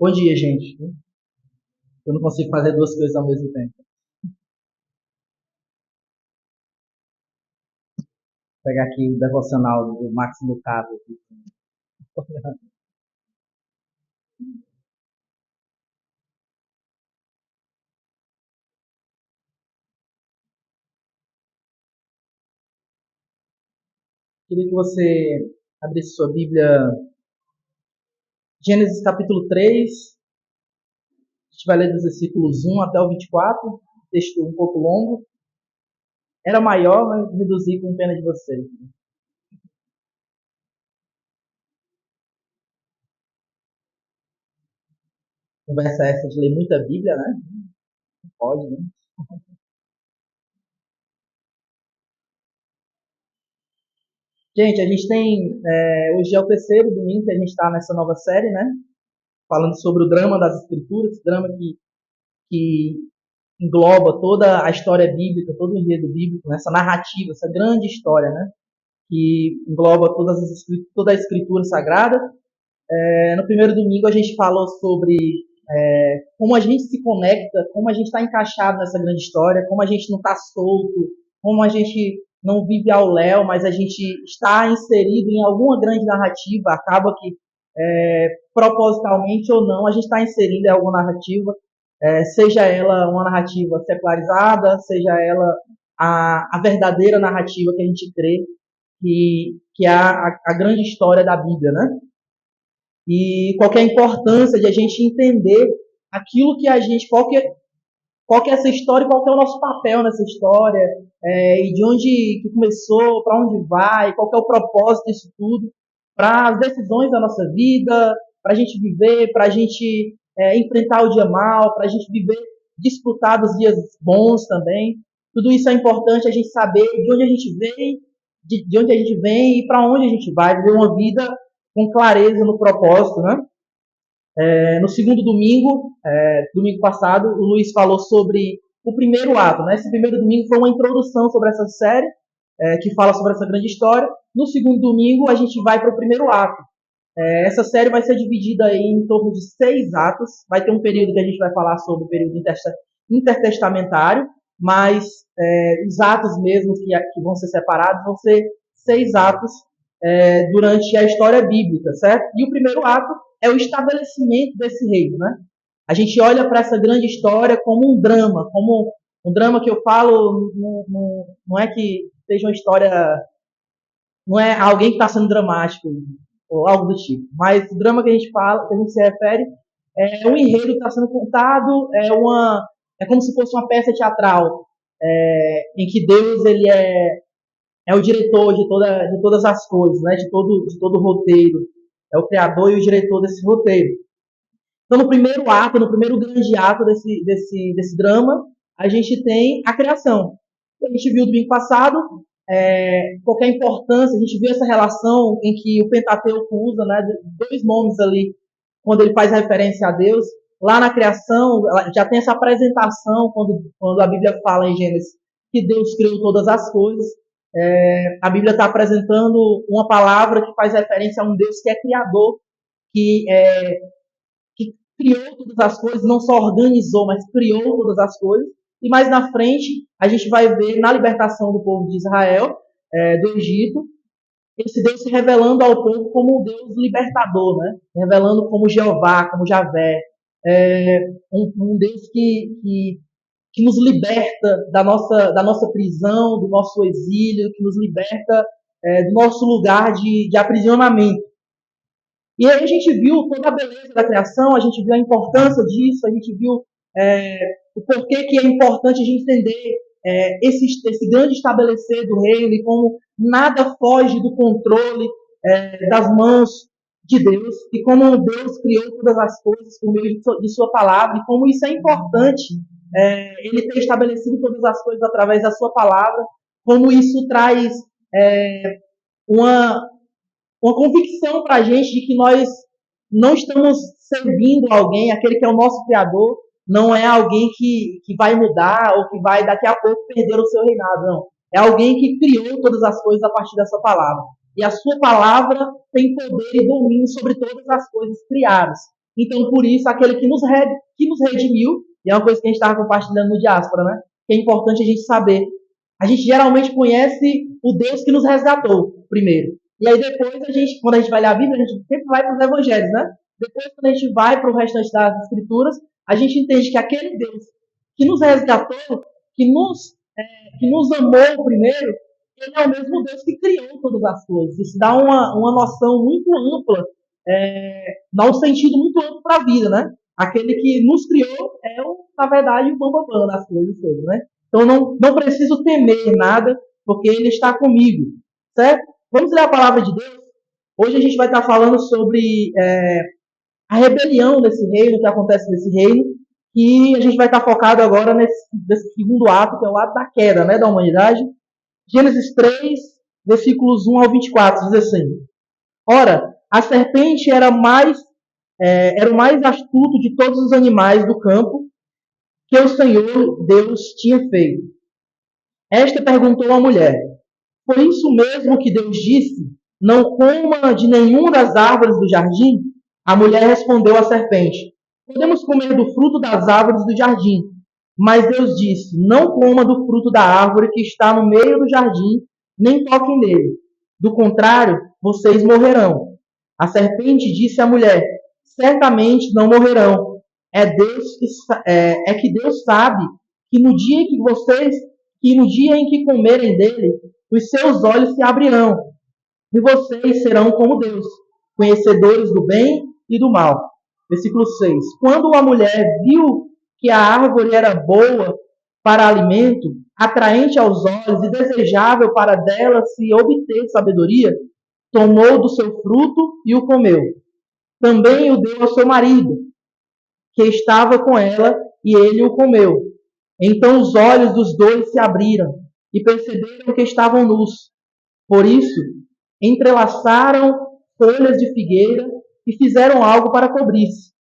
Bom dia, gente. Eu não consigo fazer duas coisas ao mesmo tempo. Vou pegar aqui o devocional do Max Lucado. Queria que você abrisse sua Bíblia, Gênesis capítulo 3. A gente vai ler dos versículos 1 até o 24. Texto um pouco longo. Era maior, mas reduzi com pena de vocês. Conversa essa de ler muita Bíblia, né? Não pode, né? Gente, a gente tem. Hoje é o terceiro domingo que a gente está nessa nova série, né? Falando sobre o drama das Escrituras, drama que engloba toda a história bíblica, todo o enredo bíblico, né? Essa narrativa, essa grande história, né? Que engloba toda a escritura sagrada. No primeiro domingo a gente falou sobre como a gente se conecta, como a gente está encaixado nessa grande história, como a gente não está solto, como a gente não vive ao léu, mas a gente está inserido em alguma grande narrativa, acaba que propositalmente ou não, a gente está inserido em alguma narrativa, seja ela uma narrativa secularizada, seja ela a verdadeira narrativa que a gente crê, que é a grande história da Bíblia, né? E qual que é a importância de a gente entender aquilo que a gente, qual que é essa história e qual que é o nosso papel nessa história, e de onde que começou, para onde vai, qual que é o propósito disso tudo, para as decisões da nossa vida, para a gente viver, para a gente enfrentar o dia mal, para a gente viver, desfrutar dos dias bons também. Tudo isso é importante a gente saber de onde a gente vem, de onde a gente vem e para onde a gente vai, viver uma vida com clareza no propósito, né? No segundo domingo, domingo passado, o Luiz falou sobre o primeiro ato, né? Esse primeiro domingo foi uma introdução sobre essa série, que fala sobre essa grande história. No segundo domingo, a gente vai para o primeiro ato. Essa série vai ser dividida aí em torno de 6 atos. Vai ter um período que a gente vai falar sobre o período intertestamentário, mas os atos mesmo que vão ser separados vão ser 6 atos durante a história bíblica, certo? E o primeiro ato é o estabelecimento desse reino, né? A gente olha para essa grande história como um drama que eu falo, não é que seja uma história, não é alguém que está sendo dramático ou algo do tipo, mas o drama que a gente fala, que a gente se refere, é um enredo que está sendo contado, é como se fosse uma peça teatral, em que Deus ele é o diretor de todas as coisas, né? De todo o roteiro. É o criador e o diretor desse roteiro. Então, no primeiro ato, no primeiro grande ato desse drama, a gente tem a criação. A gente viu domingo passado qual é a importância, a gente viu essa relação em que o Pentateuco usa, né, dois nomes ali, quando ele faz referência a Deus. Lá na criação, já tem essa apresentação, quando a Bíblia fala em Gênesis, que Deus criou todas as coisas. A Bíblia está apresentando uma palavra que faz referência a um Deus que é criador, que, que criou todas as coisas, não só organizou, mas criou todas as coisas. E mais na frente, a gente vai ver na libertação do povo de Israel, do Egito, esse Deus se revelando ao povo como um Deus libertador, né? Revelando como Jeová, como Javé, um Deus que nos liberta da nossa prisão, do nosso exílio, que nos liberta do nosso lugar de aprisionamento. E aí a gente viu toda a beleza da criação, a gente viu a importância disso, a gente viu o porquê que é importante a gente entender esse grande estabelecer do reino e como nada foge do controle das mãos de Deus e como Deus criou todas as coisas por meio de sua palavra e como isso é importante, ele ter estabelecido todas as coisas através da sua palavra, como isso traz uma convicção para a gente de que nós não estamos servindo alguém, aquele que é o nosso Criador, não é alguém que vai mudar ou que vai daqui a pouco perder o seu reinado, não. É alguém que criou todas as coisas a partir dessa palavra. E a sua palavra tem poder e domínio sobre todas as coisas criadas. Então, por isso, aquele que nos redimiu, e é uma coisa que a gente estava compartilhando no Diáspora, né? Que é importante a gente saber. A gente geralmente conhece o Deus que nos resgatou, primeiro. E aí depois, quando a gente vai ler a Bíblia, a gente sempre vai para os evangelhos, né? Depois, quando a gente vai para o restante das escrituras, a gente entende que aquele Deus que nos resgatou, que nos, que nos amou primeiro, ele é o mesmo Deus que criou todas as coisas. Isso dá uma noção muito ampla, dá um sentido muito amplo para a vida, né? Aquele que nos criou é, na verdade, o bambambam das coisas todas, né? Então não preciso temer nada, porque ele está comigo, certo? Vamos ler a palavra de Deus? Hoje a gente vai estar falando sobre a rebelião desse reino, que acontece nesse reino, e a gente vai estar focado agora nesse segundo ato, que é o ato da queda, né, da humanidade. Gênesis 3, versículos 1 ao 24, diz assim: Ora, a serpente era o mais astuto de todos os animais do campo que o Senhor Deus tinha feito. Esta perguntou à mulher: Foi isso mesmo que Deus disse? Não coma de nenhuma das árvores do jardim? A mulher respondeu à serpente: Podemos comer do fruto das árvores do jardim. Mas Deus disse: Não coma do fruto da árvore que está no meio do jardim, nem toquem nele. Do contrário, vocês morrerão. A serpente disse à mulher: Certamente não morrerão. É que Deus sabe que no dia em que comerem dele, os seus olhos se abrirão, e vocês serão como Deus, conhecedores do bem e do mal. Versículo 6. Quando a mulher viu que a árvore era boa para alimento, atraente aos olhos e desejável para dela se obter sabedoria, tomou do seu fruto e o comeu. Também o deu ao seu marido, que estava com ela, e ele o comeu. Então os olhos dos dois se abriram e perceberam que estavam nus. Por isso, entrelaçaram folhas de figueira e fizeram algo para cobrir-se.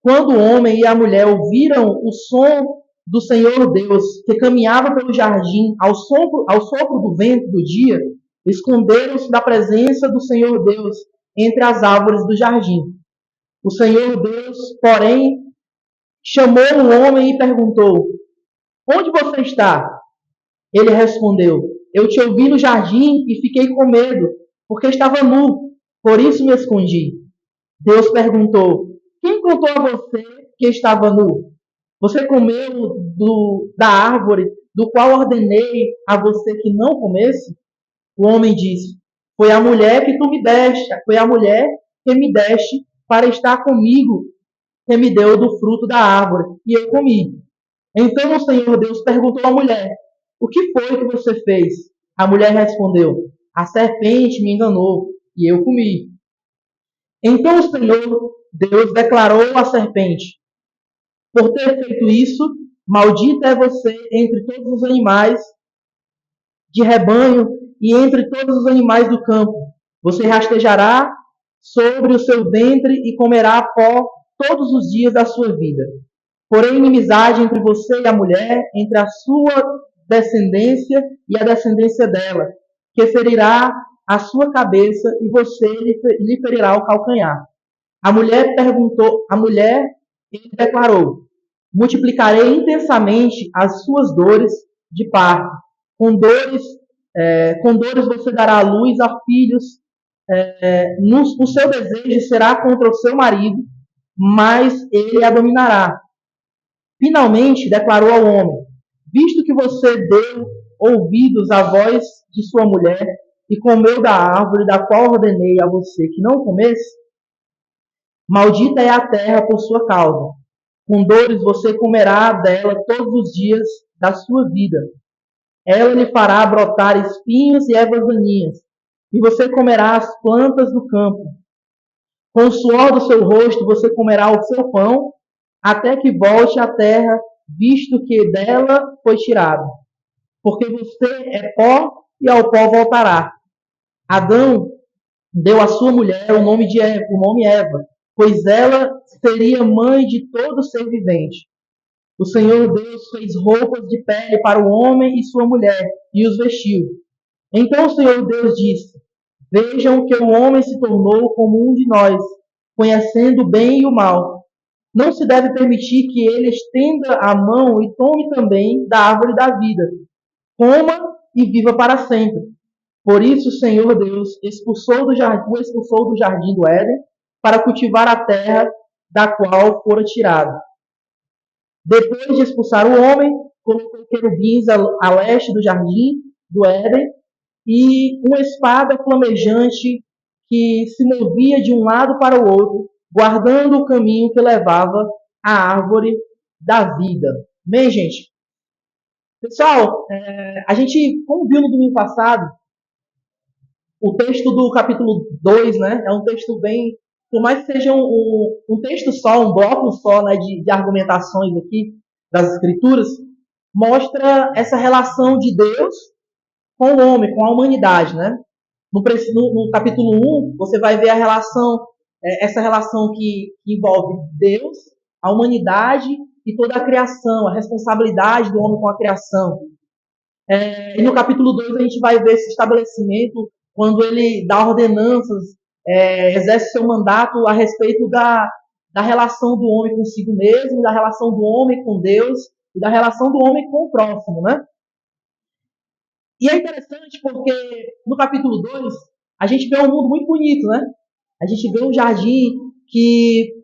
Quando o homem e a mulher ouviram o som do Senhor Deus, que caminhava pelo jardim ao sopro do vento do dia, esconderam-se da presença do Senhor Deus entre as árvores do jardim. O Senhor Deus, porém, chamou o homem e perguntou: Onde você está? Ele respondeu: Eu te ouvi no jardim e fiquei com medo, porque estava nu, por isso me escondi. Deus perguntou: Quem contou a você que estava nu? Você comeu da árvore do qual ordenei a você que não comesse? O homem disse: Foi a mulher que tu me deste, foi a mulher que me deste para estar comigo, que me deu do fruto da árvore, e eu comi. Então o Senhor Deus perguntou à mulher: O que foi que você fez? A mulher respondeu: A serpente me enganou e eu comi. Então o Senhor Deus declarou à serpente: Por ter feito isso, maldita é você entre todos os animais de rebanho e entre todos os animais do campo. Você rastejará sobre o seu ventre e comerá pó todos os dias da sua vida. Porém, inimizade entre você e a mulher, entre a sua descendência e a descendência dela, que ferirá a sua cabeça e você lhe ferirá o calcanhar. A mulher ele declarou: multiplicarei intensamente as suas dores de parto. Com dores você dará à luz a filhos. O seu desejo será contra o seu marido, mas ele a dominará. Finalmente declarou ao homem: Visto que você deu ouvidos à voz de sua mulher e comeu da árvore da qual ordenei a você que não comesse, maldita é a terra por sua causa. Com dores você comerá dela todos os dias da sua vida. Ela lhe fará brotar espinhos e ervas daninhas, e você comerá as plantas do campo. Com o suor do seu rosto você comerá o seu pão, até que volte à terra, visto que dela foi tirado. Porque você é pó e ao pó voltará. Adão deu à sua mulher o nome Eva, pois ela seria mãe de todo ser vivente. O Senhor Deus fez roupas de pele para o homem e sua mulher e os vestiu. Então o Senhor Deus disse: Vejam que o homem se tornou como um de nós, conhecendo o bem e o mal. Não se deve permitir que ele estenda a mão e tome também da árvore da vida. Coma e viva para sempre. Por isso o Senhor Deus o expulsou do jardim do Éden para cultivar a terra da qual fora tirado. Depois de expulsar o homem, colocou querubins a leste do jardim do Éden e uma espada flamejante que se movia de um lado para o outro, guardando o caminho que levava à árvore da vida. Bem, gente, pessoal, a gente, como viu no domingo passado, o texto do capítulo 2, né, é um texto bem, por mais que seja um texto só, um bloco só, né, de argumentações aqui das escrituras, mostra essa relação de Deus com o homem, com a humanidade, né? No capítulo 1, você vai ver a relação, essa relação que envolve Deus, a humanidade e toda a criação, a responsabilidade do homem com a criação. E no capítulo 2 a gente vai ver esse estabelecimento quando ele dá ordenanças, exerce seu mandato a respeito da relação do homem consigo mesmo, da relação do homem com Deus e da relação do homem com o próximo, né? E é interessante porque no capítulo 2 a gente vê um mundo muito bonito, né? A gente vê um jardim que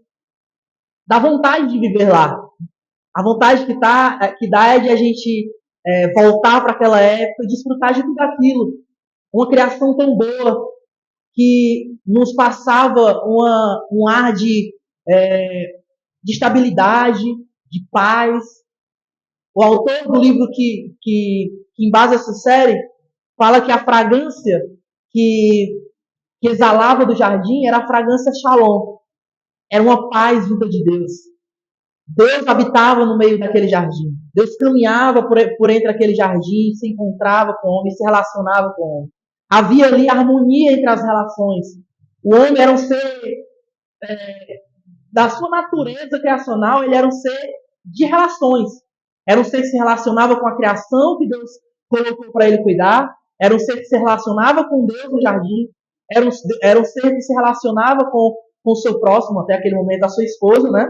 dá vontade de viver lá. A vontade que dá é de a gente voltar para aquela época e desfrutar de tudo aquilo. Uma criação tão boa que nos passava um ar de estabilidade, de paz. O autor do livro que embasa essa série fala que a fragrância que exalava do jardim era a fragrância Shalom. Era uma paz vinda de Deus. Deus habitava no meio daquele jardim. Deus caminhava por entre aquele jardim, se encontrava com o homem, se relacionava com o homem. Havia ali harmonia entre as relações. O homem era um ser, da sua natureza criacional, ele era um ser de relações. Era um ser que se relacionava com a criação que Deus colocou para ele cuidar. Era um ser que se relacionava com Deus no jardim. Era um ser que se relacionava com o seu próximo, até aquele momento, a sua esposa, né?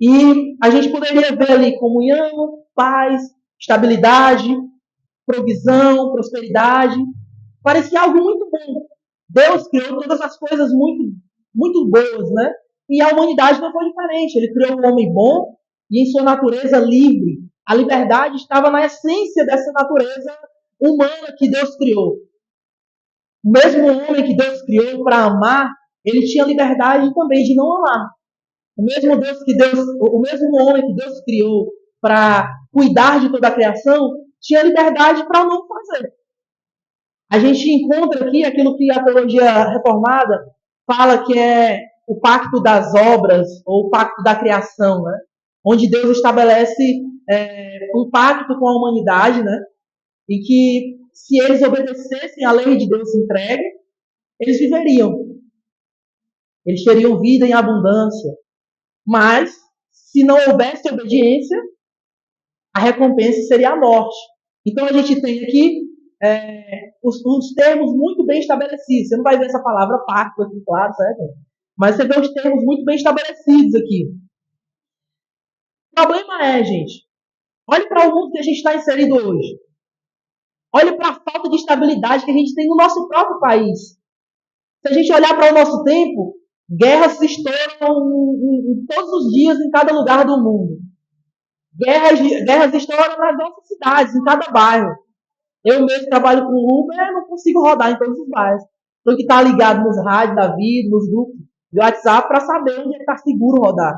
E a gente poderia ver ali comunhão, paz, estabilidade, provisão, prosperidade. Parecia algo muito bom. Deus criou todas as coisas muito, muito boas, né? E a humanidade não foi diferente. Ele criou um homem bom e em sua natureza livre. A liberdade estava na essência dessa natureza humana que Deus criou. O mesmo homem que Deus criou para amar, ele tinha liberdade também de não amar. O mesmo homem que Deus criou para cuidar de toda a criação, tinha liberdade para não fazer. A gente encontra aqui aquilo que a teologia reformada fala que é o pacto das obras, ou o pacto da criação, né? Onde Deus estabelece um pacto com a humanidade, né? E que se eles obedecessem à lei de Deus entregue, eles viveriam. Eles teriam vida em abundância. Mas, se não houvesse obediência, a recompensa seria a morte. Então, a gente tem aqui os termos muito bem estabelecidos. Você não vai ver essa palavra pacto aqui, claro, certo? Mas você vê os termos muito bem estabelecidos aqui. O problema é, gente, olhe para o mundo que a gente está inserido hoje. Olhe para a falta de estabilidade que a gente tem no nosso próprio país. Se a gente olhar para o nosso tempo, guerras se estouram em todos os dias em cada lugar do mundo. Guerras estouram nas nossas cidades, em cada bairro. Eu mesmo trabalho com Uber, não consigo rodar em todos os bairros. Tenho que estar ligado nos rádios da vida, nos grupos de WhatsApp, para saber onde está seguro rodar.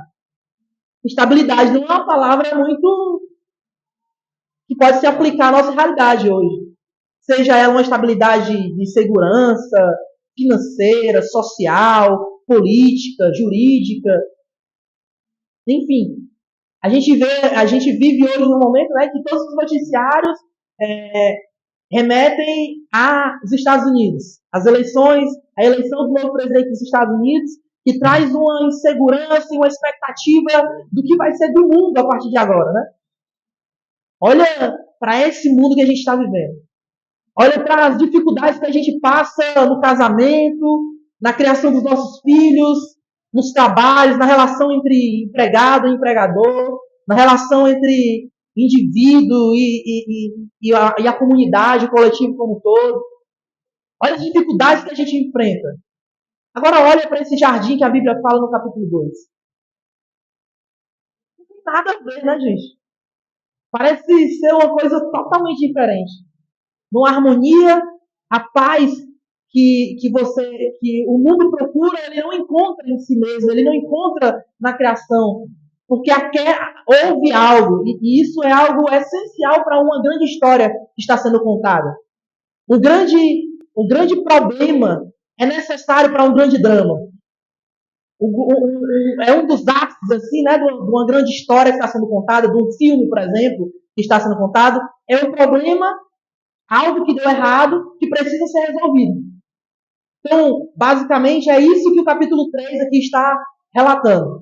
Estabilidade não é uma palavra muito que pode se aplicar à nossa realidade hoje. Seja ela uma estabilidade de segurança, financeira, social, política, jurídica, enfim. A gente vive hoje num momento, né, que todos os noticiários remetem aos Estados Unidos. A eleição do novo presidente dos Estados Unidos, que traz uma insegurança e uma expectativa do que vai ser do mundo a partir de agora, né? Olha para esse mundo que a gente está vivendo. Olha para as dificuldades que a gente passa no casamento, na criação dos nossos filhos, nos trabalhos, na relação entre empregado e empregador, na relação entre indivíduo e a comunidade, o coletivo como um todo. Olha as dificuldades que a gente enfrenta. Agora olha para esse jardim que a Bíblia fala no capítulo 2. Não tem nada a ver, né, gente? Parece ser uma coisa totalmente diferente. Numa harmonia, a paz que o mundo procura, ele não encontra em si mesmo, ele não encontra na criação. Porque houve algo, e isso é algo essencial para uma grande história que está sendo contada. O grande problema é necessário para um grande drama. É um dos ápices, assim, né, de uma grande história que está sendo contada, de um filme, por exemplo, que está sendo contado. É um problema, algo que deu errado, que precisa ser resolvido. Então, basicamente, é isso que o capítulo 3 aqui está relatando.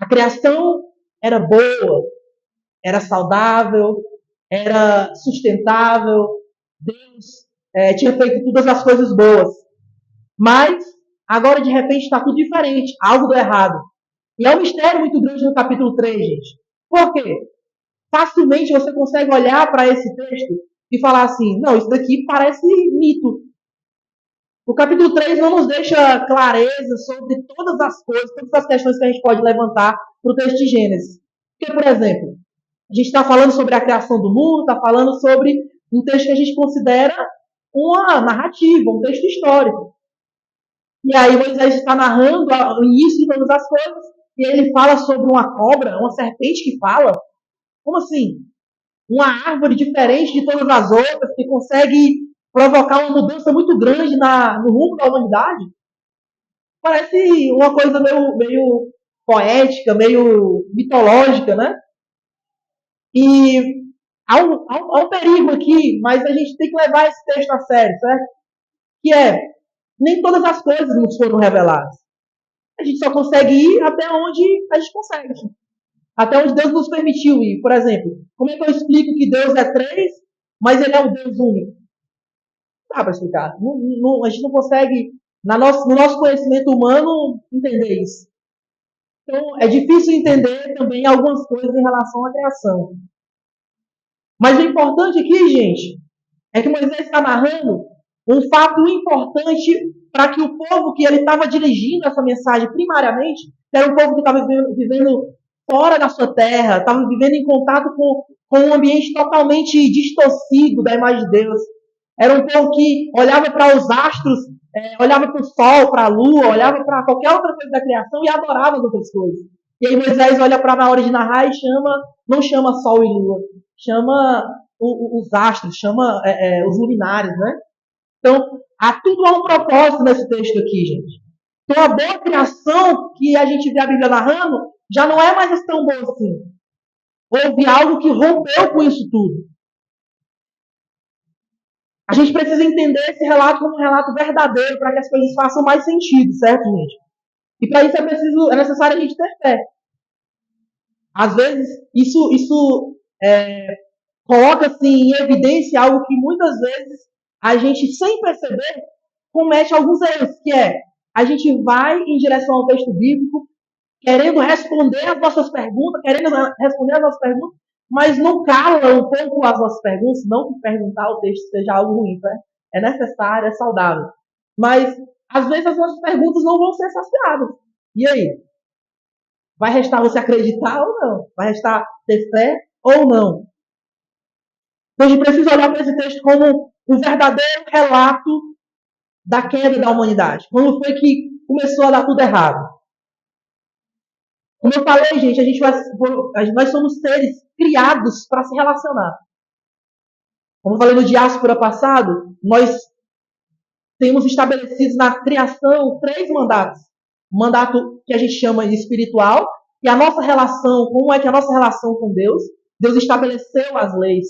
A criação era boa, era saudável, era sustentável, Deus tinha feito todas as coisas boas. Mas, agora, de repente, está tudo diferente, algo deu errado. E é um mistério muito grande no capítulo 3, gente. Por quê? Facilmente você consegue olhar para esse texto e falar assim, não, isso daqui parece mito. O capítulo 3 não nos deixa clareza sobre todas as coisas, todas as questões que a gente pode levantar para o texto de Gênesis. Porque, por exemplo, a gente está falando sobre a criação do mundo, está falando sobre um texto que a gente considera uma narrativa, um texto histórico. E aí Moisés está narrando o início de todas as coisas, e ele fala sobre uma cobra, uma serpente que fala. Como assim? Uma árvore diferente de todas as outras, que consegue provocar uma mudança muito grande no rumo da humanidade. Parece uma coisa meio poética, meio mitológica, né? E há um perigo aqui, mas a gente tem que levar esse texto a sério, certo? Que nem todas as coisas nos foram reveladas. A gente só consegue ir até onde a gente consegue. Até onde Deus nos permitiu ir. Por exemplo, como é que eu explico que Deus é três, mas ele é um Deus único? Não dá para explicar. A gente não consegue, no nosso conhecimento humano, entender isso. Então, é difícil entender também algumas coisas em relação à criação. Mas o importante aqui, gente, é que Moisés está narrando um fato importante para que o povo que ele estava dirigindo essa mensagem primariamente, que era um povo que estava vivendo fora da sua terra, estava vivendo em contato com um ambiente totalmente distorcido da imagem de Deus. Era um povo que olhava para os astros, olhava para o sol, para a lua, olhava para qualquer outra coisa da criação e adorava as outras coisas. E aí Moisés olha para na hora de narrar e não chama sol e lua, chama os astros, chama os luminares, né? Então, tudo há um propósito nesse texto aqui, gente. Então, a boa criação que a gente vê a Bíblia narrando já não é mais tão boa assim. Houve algo que rompeu com isso tudo. A gente precisa entender esse relato como um relato verdadeiro para que as coisas façam mais sentido, certo, gente? E para isso é necessário a gente ter fé. Às vezes, isso coloca assim, em evidência algo que muitas vezes a gente, sem perceber, comete alguns erros, que a gente vai em direção ao texto bíblico, querendo responder as nossas perguntas, mas não cala um pouco as nossas perguntas, não que perguntar o texto seja algo ruim, né? É necessário, é saudável. Mas, às vezes, as nossas perguntas não vão ser saciadas. E aí? Vai restar você acreditar ou não? Vai restar ter fé ou não? Então, a gente precisa olhar para esse texto como um verdadeiro relato da queda da humanidade. Quando foi que começou a dar tudo errado? Como eu falei, gente, nós somos seres criados para se relacionar. Como eu falei no diáspora passado, nós temos estabelecidos na criação 3 mandatos. Um mandato que a gente chama de espiritual, que é a nossa relação, como é que é a nossa relação com Deus. Deus estabeleceu as leis.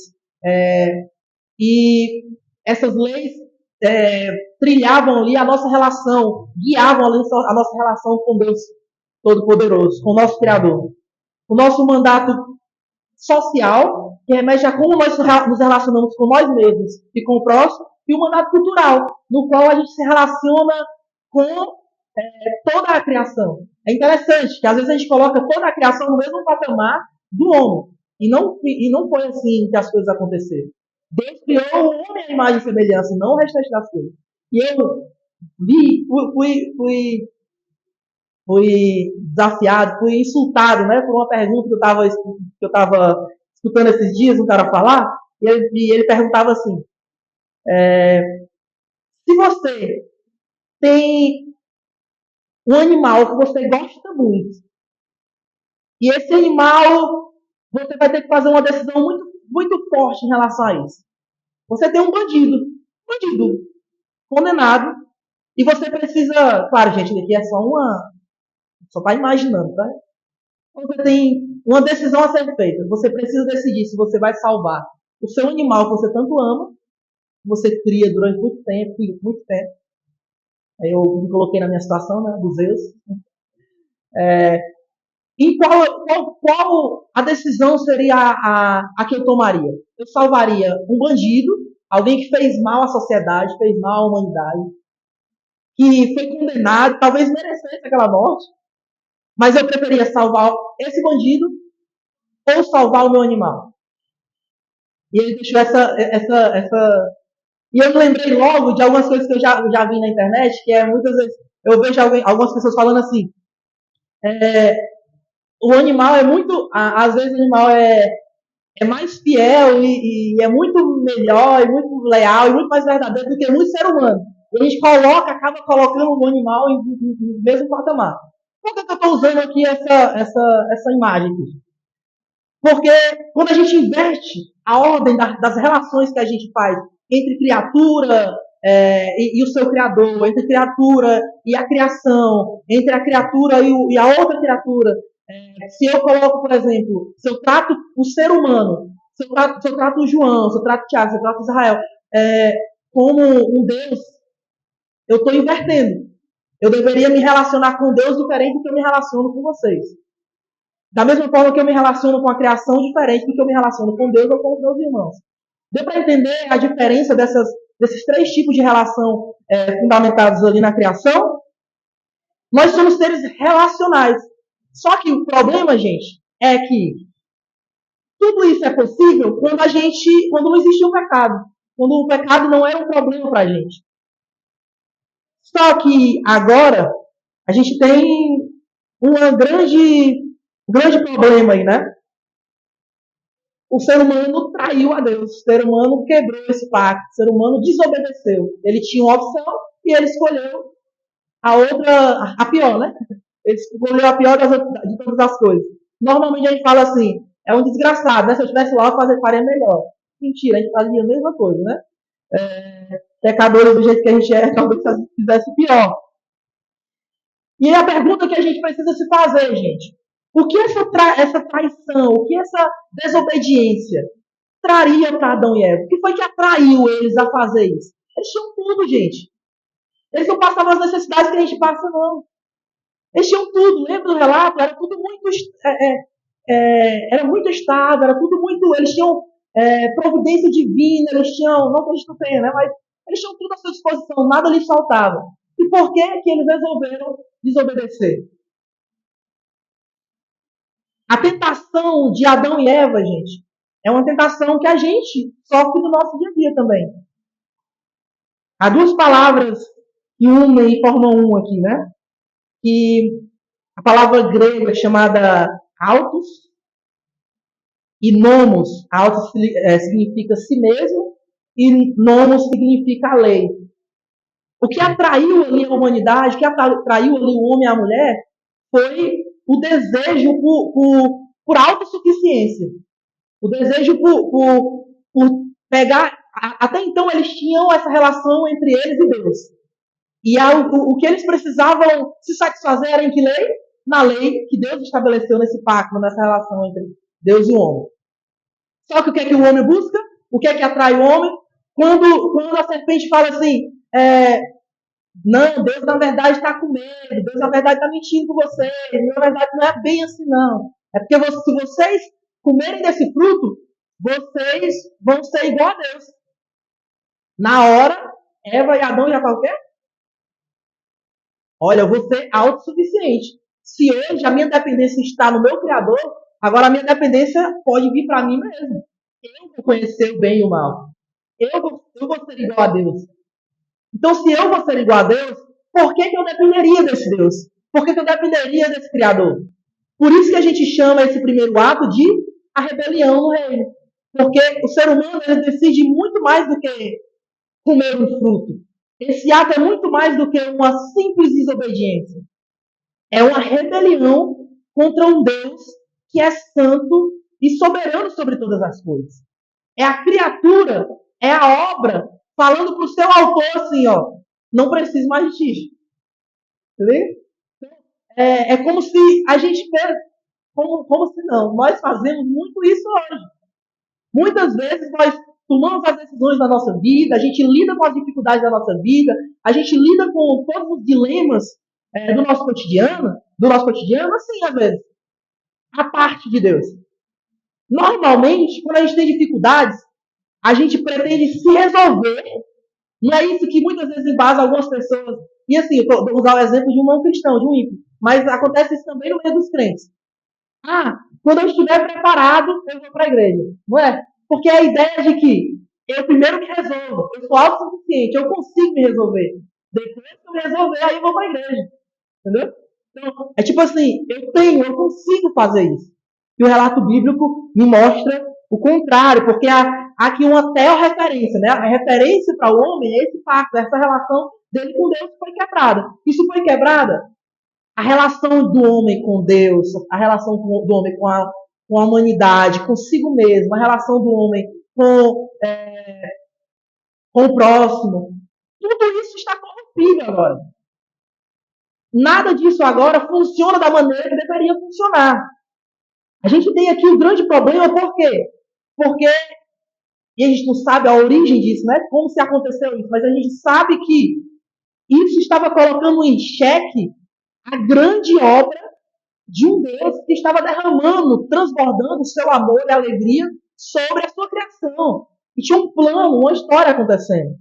E essas leis trilhavam ali a nossa relação, guiavam ali a nossa relação com Deus Todo-Poderoso, com o nosso Criador. O nosso mandato social, que remete a como nós nos relacionamos com nós mesmos e com o próximo, e o mandato cultural, no qual a gente se relaciona com toda a criação. É interessante que às vezes a gente coloca toda a criação no mesmo patamar do homem. E não foi assim que as coisas aconteceram. Deus criou o homem à imagem e semelhança, não o restante das coisas. E eu fui desafiado, fui insultado, né, por uma pergunta que eu estava escutando esses dias um cara falar, e ele perguntava assim: se você tem um animal que você gosta muito, e esse animal você vai ter que fazer uma decisão muito, muito forte em relação a isso. Você tem um bandido condenado, e você precisa, claro, gente, aqui é só está imaginando, tá? Você tem uma decisão a ser feita. Você precisa decidir se você vai salvar o seu animal que você tanto ama, que você cria durante muito tempo, muito tempo. Aí eu me coloquei na minha situação, né, dos Zeus. E qual a decisão seria a que eu tomaria? Eu salvaria um bandido, alguém que fez mal à sociedade, fez mal à humanidade, que foi condenado, talvez merecesse aquela morte, mas eu preferia salvar esse bandido ou salvar o meu animal. E ele deixou essa. E eu me lembrei logo de algumas coisas que eu já vi na internet, que é muitas vezes eu vejo algumas pessoas falando assim: é, o animal é muito. Às vezes o animal é mais fiel e é muito melhor, e muito leal, e muito mais verdadeiro do que muito ser humano. E a gente acaba colocando o animal no mesmo patamar. Por que eu estou usando aqui essa imagem aqui? Porque quando a gente inverte a ordem das relações que a gente faz entre criatura e o seu criador, entre criatura e a criação, entre a criatura e a outra criatura, se eu coloco, por exemplo, se eu trato o ser humano, se eu trato o João, se eu trato o Tiago, se eu trato Israel, como um Deus, eu estou invertendo. Eu deveria me relacionar com Deus diferente do que eu me relaciono com vocês. Da mesma forma que eu me relaciono com a criação, diferente do que eu me relaciono com Deus ou com os meus irmãos. Deu para entender a diferença desses três tipos de relação fundamentados ali na criação? Nós somos seres relacionais. Só que o problema, gente, é que tudo isso é possível quando não existe o pecado. Quando o pecado não era um problema para a gente. Só que agora a gente tem um grande problema aí, né? O ser humano traiu a Deus, o ser humano quebrou esse pacto, o ser humano desobedeceu. Ele tinha uma opção e ele escolheu a outra, a pior, né? Ele escolheu a pior de todas as coisas. Normalmente a gente fala assim, é um desgraçado, né? Se eu estivesse lá, eu faria melhor. Mentira, a gente fazia a mesma coisa, né? Pecadores do jeito que a gente é, talvez fizesse pior. E a pergunta que a gente precisa se fazer, gente, o que essa traição, o que essa desobediência traria para Adão e Eva? O que foi que atraiu eles a fazer isso? Eles tinham tudo, gente. Eles não passavam as necessidades que a gente passa, não. Eles tinham tudo. Lembra do relato? Era tudo muito, era muito estável, era tudo muito. Eles tinham providência divina, eles tinham, não que a gente não tenha, né? Mas eles tinham tudo à sua disposição, nada lhes faltava. E por que eles resolveram desobedecer? A tentação de Adão e Eva, gente, é uma tentação que a gente sofre no nosso dia a dia também. Há duas palavras que unem e formam um aqui, né? Que a palavra grega chamada autos e nomos. Autos significa si mesmo e nomos significa a lei. O que atraiu ali a humanidade, o que atraiu ali o homem e a mulher foi o desejo por autossuficiência. O desejo por pegar. Até então eles tinham essa relação entre eles e Deus. E o que eles precisavam se satisfazer era em que lei? Na lei que Deus estabeleceu nesse pacto, nessa relação entre Deus e o homem. Só que o que é que o homem busca? O que é que atrai o homem? Quando a serpente fala assim, não, Deus na verdade está com medo, Deus na verdade está mentindo com vocês, na verdade não é bem assim não. É porque se vocês comerem desse fruto, vocês vão ser igual a Deus. Na hora, Eva e Adão já falam o quê? Olha, eu vou ser autossuficiente. Se hoje a minha dependência está no meu Criador, agora a minha dependência pode vir para mim mesmo. Eu vou conhecer o bem e o mal. Eu vou ser igual a Deus. Então, se eu vou ser igual a Deus, por que eu dependeria desse Deus? Por que eu dependeria desse Criador? Por isso que a gente chama esse primeiro ato de a rebelião no reino. Porque o ser humano ele decide muito mais do que comer um fruto. Esse ato é muito mais do que uma simples desobediência. É uma rebelião contra um Deus que é santo e soberano sobre todas as coisas. É a criatura, é a obra, falando para o seu autor assim, ó, não preciso mais de ti. Entendeu? É como se a gente, como se não, nós fazemos muito isso hoje. Muitas vezes nós tomamos as decisões da nossa vida, a gente lida com as dificuldades da nossa vida, a gente lida com todos os dilemas do nosso cotidiano, assim, às vezes, a parte de Deus. Normalmente, quando a gente tem dificuldades, a gente pretende se resolver. Não é isso que muitas vezes embasa algumas pessoas. E assim, eu vou usar o exemplo de um não cristão, de um ímpio. Mas acontece isso também no meio dos crentes. Ah, quando eu estiver preparado, eu vou para a igreja. Não é? Porque a ideia de que eu primeiro me resolvo, eu sou autossuficiente, eu consigo me resolver. Depois que eu me resolver, aí eu vou para a igreja. Entendeu? Então, é tipo assim, eu consigo fazer isso. E o relato bíblico me mostra o contrário, porque há aqui uma teorreferência, né? A referência para o homem é esse pacto, essa relação dele com Deus foi quebrada. Isso foi quebrada. A relação do homem com Deus, a relação do homem com a humanidade, consigo mesmo, a relação do homem com o próximo, tudo isso está corrompido agora. Nada disso agora funciona da maneira que deveria funcionar. A gente tem aqui o grande problema, por quê? Porque, e a gente não sabe a origem disso, né? Como se aconteceu isso, mas a gente sabe que isso estava colocando em xeque a grande obra de um Deus que estava derramando, transbordando o seu amor e alegria sobre a sua criação. E tinha um plano, uma história acontecendo.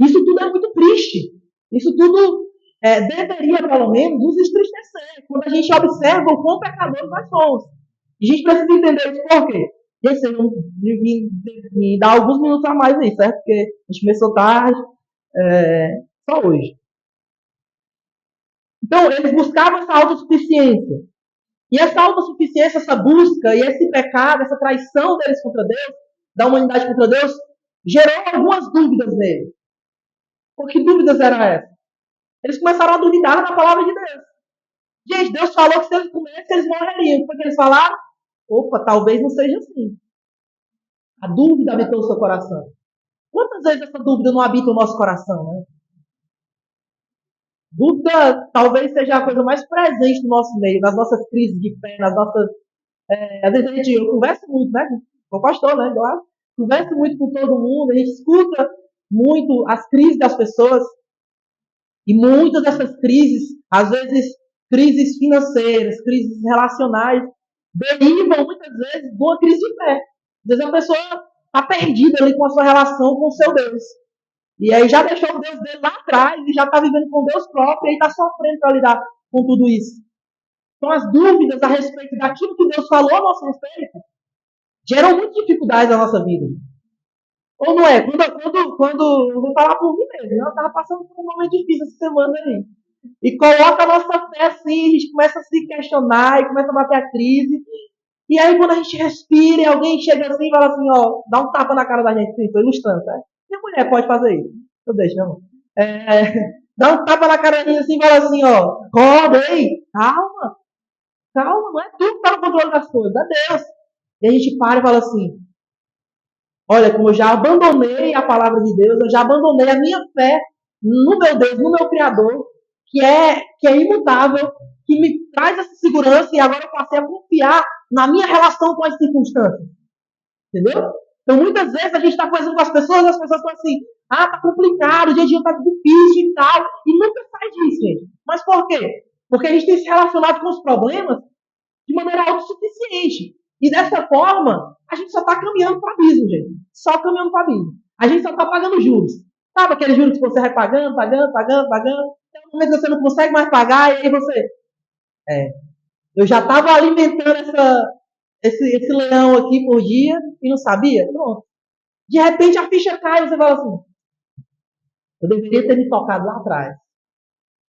Isso tudo é muito triste. Isso tudo deveria, pelo menos, nos entristecer quando a gente observa o quão pecadores nós somos. E a gente precisa entender isso por quê? Gente, me dá alguns minutos a mais aí, certo? Porque a gente começou tarde, só hoje. Então, eles buscavam essa autossuficiência. E essa autossuficiência, essa busca e esse pecado, essa traição deles contra Deus, da humanidade contra Deus, gerou algumas dúvidas nele. Por que dúvidas eram essas? Eles começaram a duvidar da palavra de Deus. Gente, Deus falou que se eles comessem, eles morreriam. Porque eles falaram, opa, talvez não seja assim. A dúvida habitou o seu coração. Quantas vezes essa dúvida não habita o nosso coração, né? Dúvida talvez seja a coisa mais presente no nosso meio, nas nossas crises de fé, nas nossas... às vezes eu converso muito, né? Sou pastor, né? Claro. Converso muito com todo mundo, a gente escuta muito as crises das pessoas. E muitas dessas crises, às vezes crises financeiras, crises relacionais, derivam muitas vezes de uma crise de fé. Às vezes a pessoa está perdida ali com a sua relação com o seu Deus. E aí já deixou o Deus dele lá atrás e já está vivendo com Deus próprio e aí está sofrendo para lidar com tudo isso. Então as dúvidas a respeito daquilo que Deus falou a nosso respeito geram muitas dificuldades na nossa vida. Ou não é? Quando eu vou falar por mim mesmo, eu estava passando por um momento difícil essa semana aí. E coloca a nossa fé assim, a gente começa a se questionar e começa a bater a crise. E aí quando a gente respira e alguém chega assim e fala assim, ó, dá um tapa na cara da gente, estou ilustrando, tá? E a mulher pode fazer isso. Eu deixo, meu amor. Dá um tapa na cara da gente assim e fala assim, ó, acorda, ei, calma, calma, não é tu que está no controle das coisas, é Deus. E a gente para e fala assim, olha, como eu já abandonei a palavra de Deus, eu já abandonei a minha fé no meu Deus, no meu Criador, que é imutável, que me traz essa segurança e agora eu passei a confiar na minha relação com as circunstâncias. Entendeu? Então, muitas vezes a gente está fazendo com as pessoas estão assim, tá complicado, o dia a dia tá difícil e tal, e nunca sai disso, gente. Mas por quê? Porque a gente tem se relacionado com os problemas de maneira autossuficiente. E dessa forma, a gente só está caminhando para o abismo, gente. Só caminhando para o abismo. A gente só está pagando juros. Sabe aquele juros que você vai pagando, pagando, pagando, pagando? momento que você não consegue mais pagar, e aí você... eu já estava alimentando esse leão aqui por dia e não sabia? Pronto. De repente a ficha cai e você fala assim, eu deveria ter me tocado lá atrás.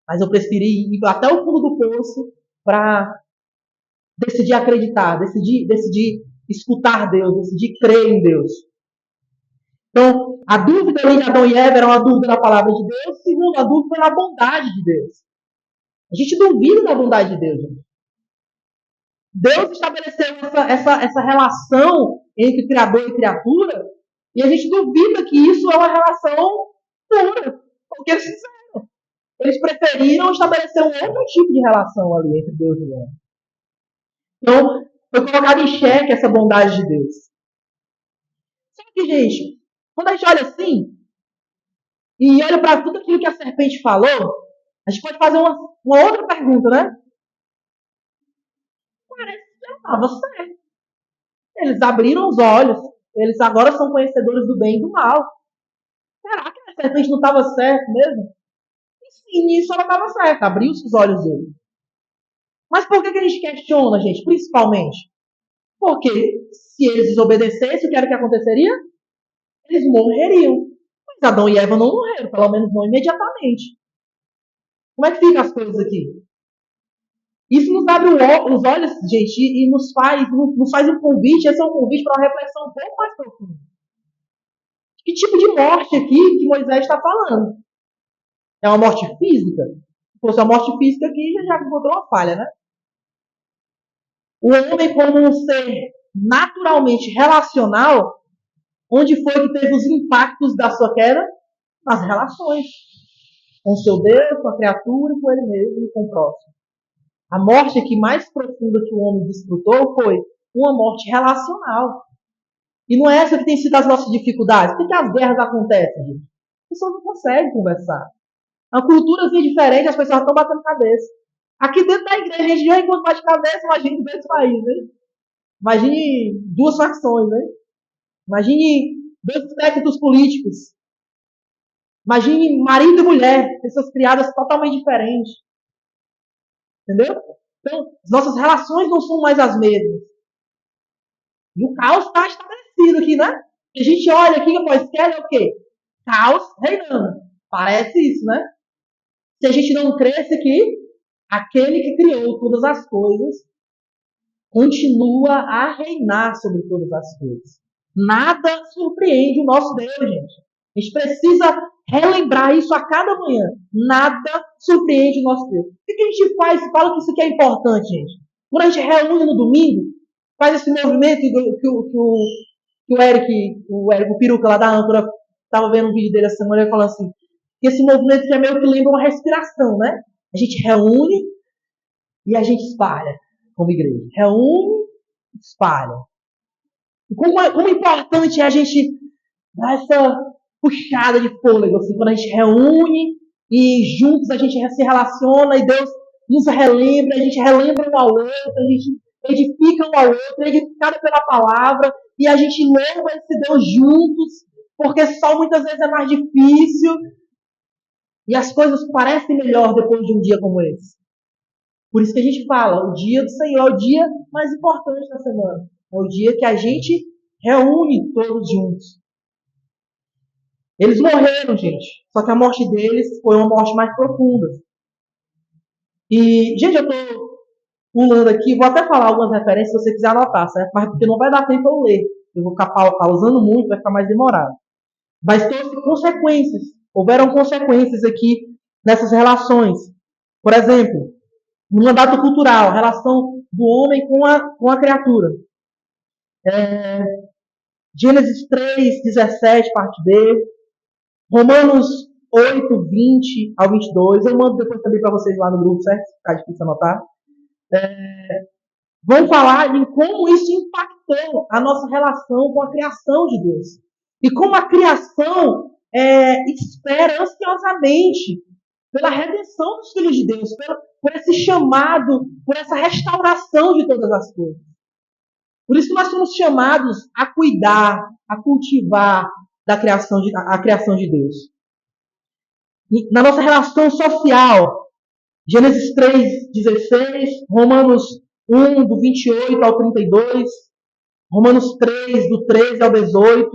Mas eu preferi ir até o fundo do poço para decidir acreditar, decidir escutar Deus, decidir crer em Deus. Então, a dúvida ali de Adão e Eva era uma dúvida na palavra de Deus, segundo, a dúvida na bondade de Deus. A gente duvida da bondade de Deus. Gente. Deus estabeleceu essa relação entre Criador e criatura, e a gente duvida que isso é uma relação pura. Porque eles preferiram estabelecer um outro tipo de relação ali entre Deus e o homem. Então, foi colocado em xeque essa bondade de Deus. Só que, gente, quando a gente olha assim, e olha para tudo aquilo que a serpente falou, a gente pode fazer uma outra pergunta, né? Parece que já estava certo. Eles abriram os olhos, eles agora são conhecedores do bem e do mal. Será que a serpente não estava certa mesmo? E sim, nisso ela estava certa, abriu os olhos dele. Mas por que a gente questiona, gente, principalmente? Porque se eles desobedecessem, o que era que aconteceria? Eles morreriam. Mas Adão e Eva não morreram, pelo menos não imediatamente. Como é que ficam as coisas aqui? Isso nos abre os olhos, gente, e nos faz um convite, esse é um convite para uma reflexão um pouco mais profunda. Que tipo de morte aqui que Moisés está falando? É uma morte física? Se fosse uma morte física aqui, já encontrou uma falha, né? O homem como um ser naturalmente relacional, onde foi que teve os impactos da sua queda? Nas relações. Com o seu Deus, com a criatura, com ele mesmo e com o próximo. A morte aqui mais profunda que o homem desfrutou foi uma morte relacional. E não é essa que tem sido as nossas dificuldades. Por que as guerras acontecem, gente? As pessoas não conseguem conversar. A cultura é diferente, as pessoas estão batendo cabeça. Aqui dentro da igreja, a gente já encontra bate cabeça, imagine desse país, né? Imagine duas facções, né? Imagine dois espectros políticos. Imagine marido e mulher, pessoas criadas totalmente diferentes. Entendeu? Então, as nossas relações não são mais as mesmas. E o caos está estabelecido aqui, né? E a gente olha aqui, após quer é o quê? Caos reinando. Parece isso, né? Se a gente não cresce que aquele que criou todas as coisas continua a reinar sobre todas as coisas. Nada surpreende o nosso Deus, gente. A gente precisa relembrar isso a cada manhã. Nada surpreende o nosso Deus. O que a gente faz? Fala que isso aqui é importante, gente. Quando a gente reúne no domingo, faz esse movimento que o Eric, o Peruca lá da âncora, estava vendo um vídeo dele essa semana, ele falou assim, que esse movimento que é meio que lembra uma respiração, né? A gente reúne e a gente espalha como igreja. Reúne, espalha. E como importante é a gente dar essa puxada de fôlego, assim, quando a gente reúne e juntos a gente se relaciona e Deus nos relembra, a gente relembra um ao outro, a gente edifica um ao outro, é edificado pela palavra e a gente louva esse Deus juntos, porque só muitas vezes é mais difícil e as coisas parecem melhor depois de um dia como esse. Por isso que a gente fala, o dia do Senhor é o dia mais importante da semana. É o dia que a gente reúne todos juntos. Eles morreram, gente. Só que a morte deles foi uma morte mais profunda. E, gente, eu tô pulando aqui, vou até falar algumas referências se você quiser anotar, certo? Mas porque não vai dar tempo eu ler. Eu vou ficar pausando muito, vai ficar mais demorado. Mas trouxe consequências. Houveram consequências aqui nessas relações. Por exemplo, no mandato cultural, a relação do homem com a criatura. Gênesis 3, 17, parte B. Romanos 8, 20 ao 22. Eu mando depois também para vocês lá no grupo, certo? Ficar difícil anotar. Vamos falar em como isso impactou a nossa relação com a criação de Deus. E como a criação espera ansiosamente pela redenção dos filhos de Deus, por esse chamado, por essa restauração de todas as coisas. Por isso que nós somos chamados a cuidar, a cultivar a criação de Deus. na nossa relação social. Gênesis 3:16, Romanos 1, do 28 ao 32, Romanos 3, do 13 ao 18.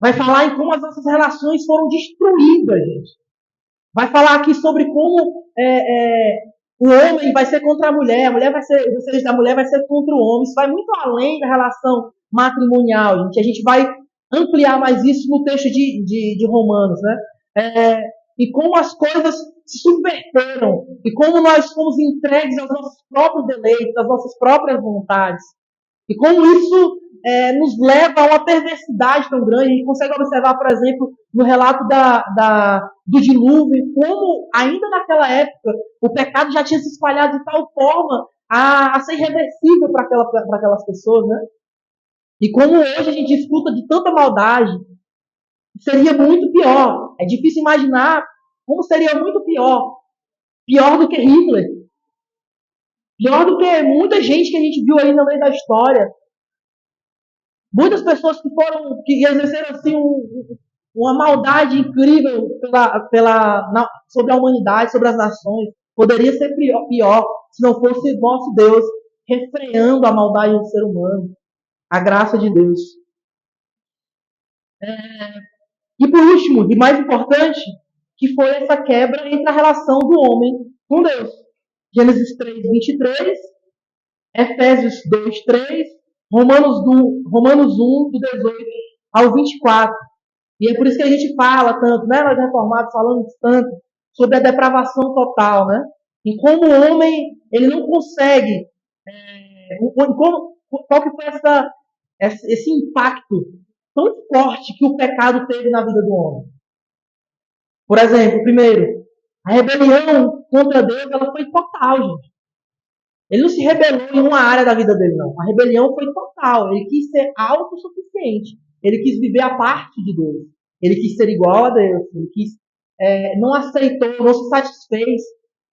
Vai falar em como as nossas relações foram destruídas, gente. Vai falar aqui sobre como o homem vai ser contra a mulher vai ser, o desejo da mulher vai ser contra o homem. Isso vai muito além da relação matrimonial, gente. A gente vai ampliar mais isso no texto de Romanos, né? E como as coisas se subverteram, e como nós fomos entregues aos nossos próprios deleites, às nossas próprias vontades. E como isso nos leva a uma perversidade tão grande. A gente consegue observar, por exemplo, no relato do dilúvio, como ainda naquela época o pecado já tinha se espalhado de tal forma a ser irreversível para aquelas pessoas, né? E como hoje a gente desfruta de tanta maldade, seria muito pior. É difícil imaginar como seria muito pior. Pior do que Hitler. Pior do que muita gente que a gente viu aí no meio da história. Muitas pessoas que exerceram assim uma maldade incrível sobre a humanidade, sobre as nações. Poderia ser pior se não fosse nosso Deus refreando a maldade do ser humano. A graça de Deus. E por último, e mais importante, que foi essa quebra entre a relação do homem com Deus. Gênesis 3:23, Efésios 2:3, Romanos 1, do 18 ao 24. E é por isso que a gente fala tanto, né? Nós reformados falamos tanto sobre a depravação total, né? E como o homem, ele não consegue... qual que foi esse impacto tão forte que o pecado teve na vida do homem? Por exemplo, primeiro, a rebelião contra Deus, ela foi total, gente. Ele não se rebelou em uma área da vida dele, não. A rebelião foi total. Ele quis ser autossuficiente. Ele quis viver a parte de Deus. Ele quis ser igual a Deus. Ele quis, não aceitou, não se satisfez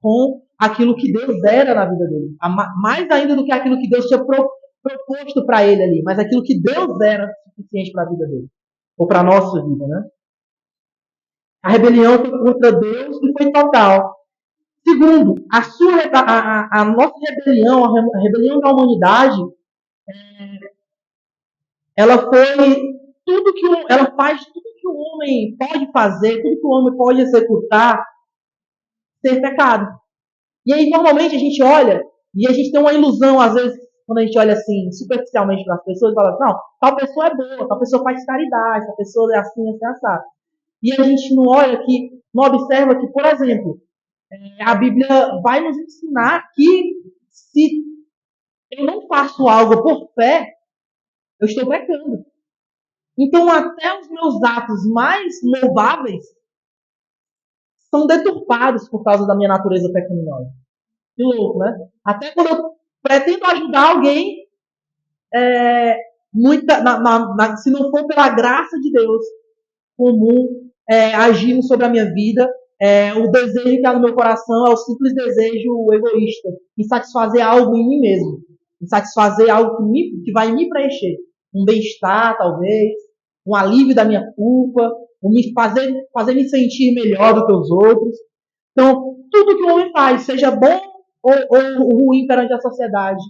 com aquilo que Deus era na vida dele. Mais ainda do que aquilo que Deus tinha proposto para ele ali. Mas aquilo que Deus era suficiente para a vida dele. Ou para a nossa vida, né? A rebelião foi contra Deus e foi total. Segundo, a nossa rebelião, a rebelião da humanidade, ela faz tudo que o homem pode fazer, tudo que o homem pode executar, ser pecado. E aí, normalmente, a gente olha e a gente tem uma ilusão, às vezes, quando a gente olha assim, superficialmente para as pessoas, e fala assim, não, tal pessoa é boa, tal pessoa faz caridade, tal pessoa é assim, assim, assado. E a gente não olha que, não observa que, por exemplo, a Bíblia vai nos ensinar que se eu não faço algo por fé, eu estou pecando. Então, até os meus atos mais louváveis são deturpados por causa da minha natureza pecaminosa. Que louco, né? Até quando eu pretendo ajudar alguém, se não for pela graça de Deus comum, agindo sobre a minha vida, o desejo que há no meu coração é o simples desejo egoísta, em satisfazer algo em mim mesmo, em satisfazer algo que vai me preencher, um bem-estar talvez, um alívio da minha culpa, fazer me sentir melhor do que os outros. Então, tudo que o homem faz, seja bom ou ruim perante a sociedade,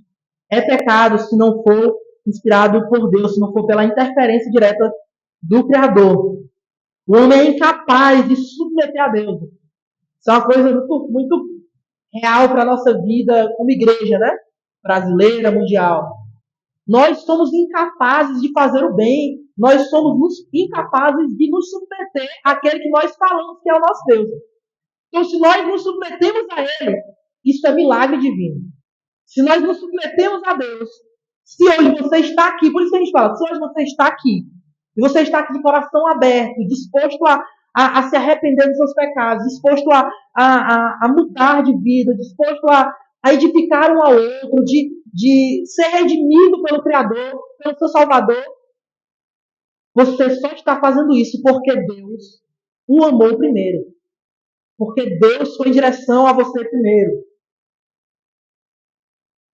é pecado se não for inspirado por Deus, se não for pela interferência direta do Criador. O homem é incapaz de se submeter a Deus. Isso é uma coisa muito, muito real para a nossa vida como igreja, né? Brasileira, mundial. Nós somos incapazes de fazer o bem. Nós somos incapazes de nos submeter àquele que nós falamos que é o nosso Deus. Então, se nós nos submetemos a Ele, isso é milagre divino. Se nós nos submetemos a Deus, se hoje você está aqui, por isso que a gente fala, se hoje você está aqui, e você está aqui de coração aberto, disposto a se arrepender dos seus pecados, disposto a mudar de vida, disposto a edificar um ao outro, de ser redimido pelo Criador, pelo seu Salvador, você só está fazendo isso porque Deus o amou primeiro. Porque Deus foi em direção a você primeiro.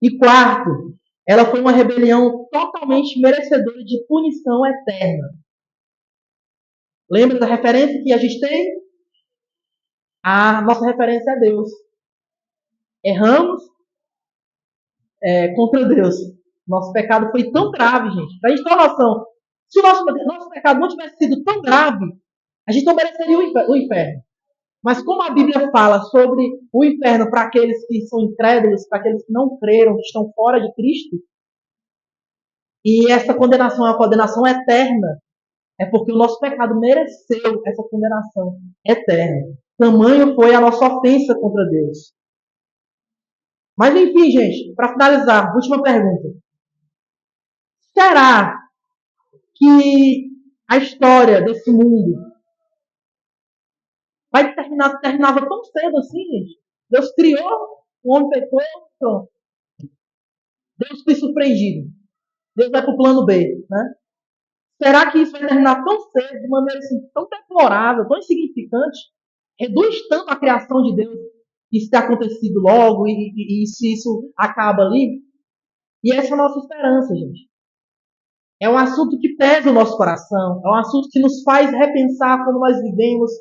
E quarto, ela foi uma rebelião totalmente merecedora de punição eterna. Lembra da referência que a gente tem? A nossa referência é Deus. Erramos contra Deus. Nosso pecado foi tão grave, gente. Pra gente ter uma noção, se o nosso pecado não tivesse sido tão grave, a gente não mereceria o inferno. Mas como a Bíblia fala sobre o inferno para aqueles que são incrédulos, para aqueles que não creram, que estão fora de Cristo, e essa condenação é uma condenação eterna, é porque o nosso pecado mereceu essa condenação eterna. Tamanho foi a nossa ofensa contra Deus. Mas enfim, gente, para finalizar, última pergunta. Será que a história desse mundo terminava tão cedo assim, gente? Deus criou, o homem pecou, pronto. Deus foi surpreendido. Deus vai para o plano B, né? Será que isso vai terminar tão cedo, de maneira assim, tão deplorável, tão insignificante? Reduz tanto a criação de Deus isso ter acontecido logo e se isso acaba ali? E essa é a nossa esperança, gente. É um assunto que pesa o nosso coração, é um assunto que nos faz repensar como nós vivemos,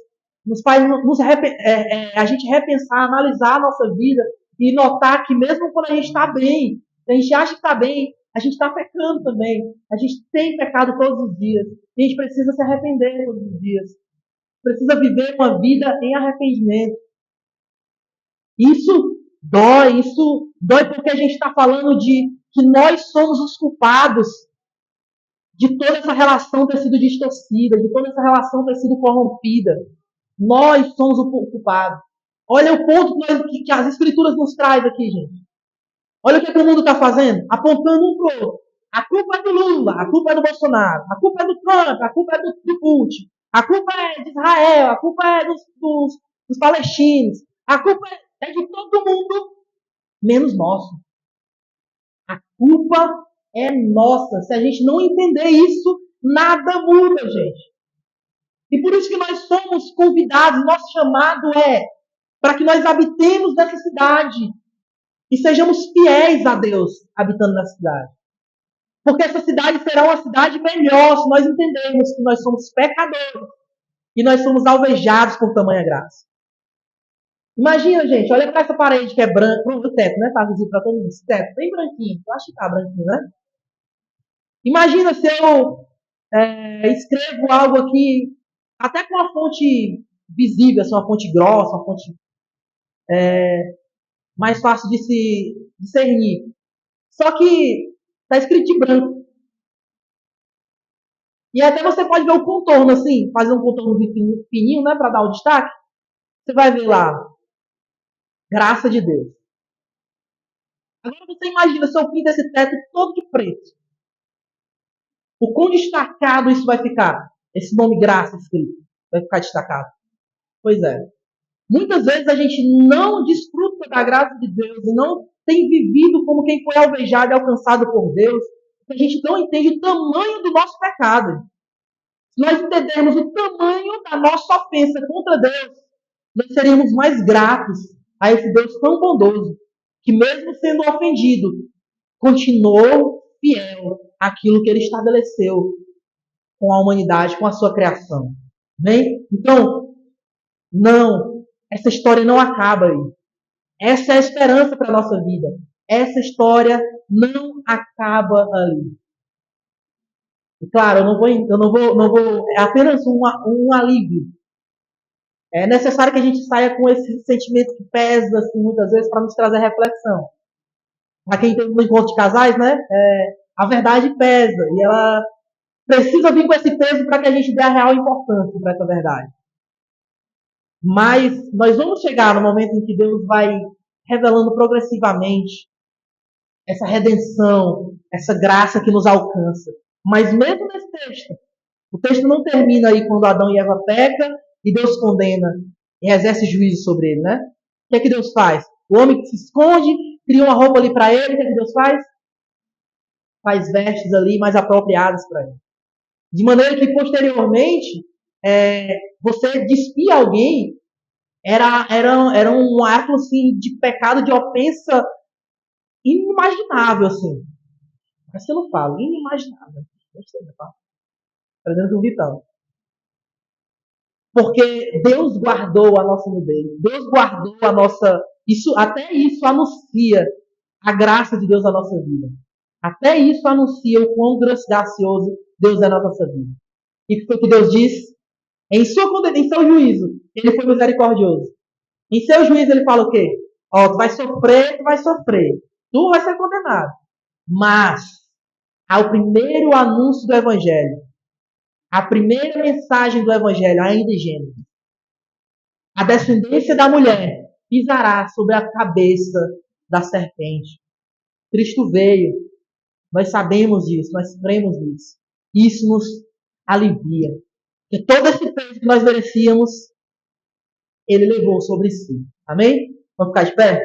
nos faz a gente repensar, analisar a nossa vida e notar que mesmo quando a gente está bem, a gente acha que está bem, a gente está pecando também. A gente tem pecado todos os dias. E a gente precisa se arrepender todos os dias. Precisa viver uma vida em arrependimento. Isso dói porque a gente está falando de que nós somos os culpados de toda essa relação ter sido distorcida, de toda essa relação ter sido corrompida. Nós somos o culpado. Olha o ponto que as escrituras nos traz aqui, gente. Olha o que o mundo está fazendo. Apontando um pro outro. A culpa é do Lula, a culpa é do Bolsonaro, a culpa é do Trump, a culpa é do Putin, a culpa é de Israel, a culpa é dos palestinos, a culpa é de todo mundo, menos nosso. A culpa é nossa. Se a gente não entender isso, nada muda, gente. E por isso que nós somos convidados, nosso chamado é para que nós habitemos nessa cidade e sejamos fiéis a Deus habitando na cidade. Porque essa cidade será uma cidade melhor se nós entendermos que nós somos pecadores e nós somos alvejados por tamanha graça. Imagina, gente, olha para essa parede que é branca, o teto, né? Tá visível para todo mundo. Esse teto bem branquinho. Eu acho que tá branquinho, né? Imagina se eu escrevo algo aqui, até com uma fonte visível, assim, uma fonte grossa, uma fonte mais fácil de se discernir. Só que está escrito de branco. E até você pode ver o contorno, assim, fazer um contorno fininho, né, para dar o destaque. Você vai ver lá, graça de Deus. Agora você imagina se eu pinto esse teto todo de preto. O quão destacado isso vai ficar? Esse nome graça escrito vai ficar destacado. Pois é. Muitas vezes a gente não desfruta da graça de Deus e não tem vivido como quem foi alvejado e alcançado por Deus, porque a gente não entende o tamanho do nosso pecado. Se nós entendermos o tamanho da nossa ofensa contra Deus, nós seríamos mais gratos a esse Deus tão bondoso, que mesmo sendo ofendido, continuou fiel àquilo que ele estabeleceu com a humanidade, com a sua criação. Bem? Então, não, essa história não acaba aí. Essa é a esperança para a nossa vida. Essa história não acaba ali. E claro, é apenas um alívio. É necessário que a gente saia com esse sentimento que pesa, assim, muitas vezes, para nos trazer reflexão. Para quem tem um encontro de casais, né? A verdade pesa e ela precisa vir com esse peso para que a gente dê a real importância para essa verdade. Mas nós vamos chegar no momento em que Deus vai revelando progressivamente essa redenção, essa graça que nos alcança. Mas mesmo nesse texto, o texto não termina aí quando Adão e Eva pecam e Deus condena e exerce juízo sobre ele, né? O que é que Deus faz? O homem que se esconde, cria uma roupa ali para ele, o que é que Deus faz? Faz vestes ali mais apropriadas para ele. De maneira que posteriormente, você despir alguém era um ato assim, de pecado, de ofensa inimaginável, assim. Mas que eu não falo, inimaginável. Gostei da palavra. Aprendendo com o Vitão. Porque Deus guardou a nossa nudez. Deus guardou a nossa. Até isso anuncia a graça de Deus na nossa vida. Até isso anuncia o quão gracioso Deus é na nossa vida. E foi o que Deus disse. Em seu juízo, ele foi misericordioso. Em seu juízo, ele fala o quê? Ó, tu vai sofrer, tu vai sofrer. Tu vai ser condenado. Mas, ao primeiro anúncio do Evangelho, a primeira mensagem do Evangelho, ainda em Gênesis, a descendência da mulher pisará sobre a cabeça da serpente. Cristo veio. Nós sabemos disso, nós cremos nisso. Isso nos alivia. Porque todo esse peso que nós merecíamos, ele levou sobre si. Amém? Vamos ficar de pé?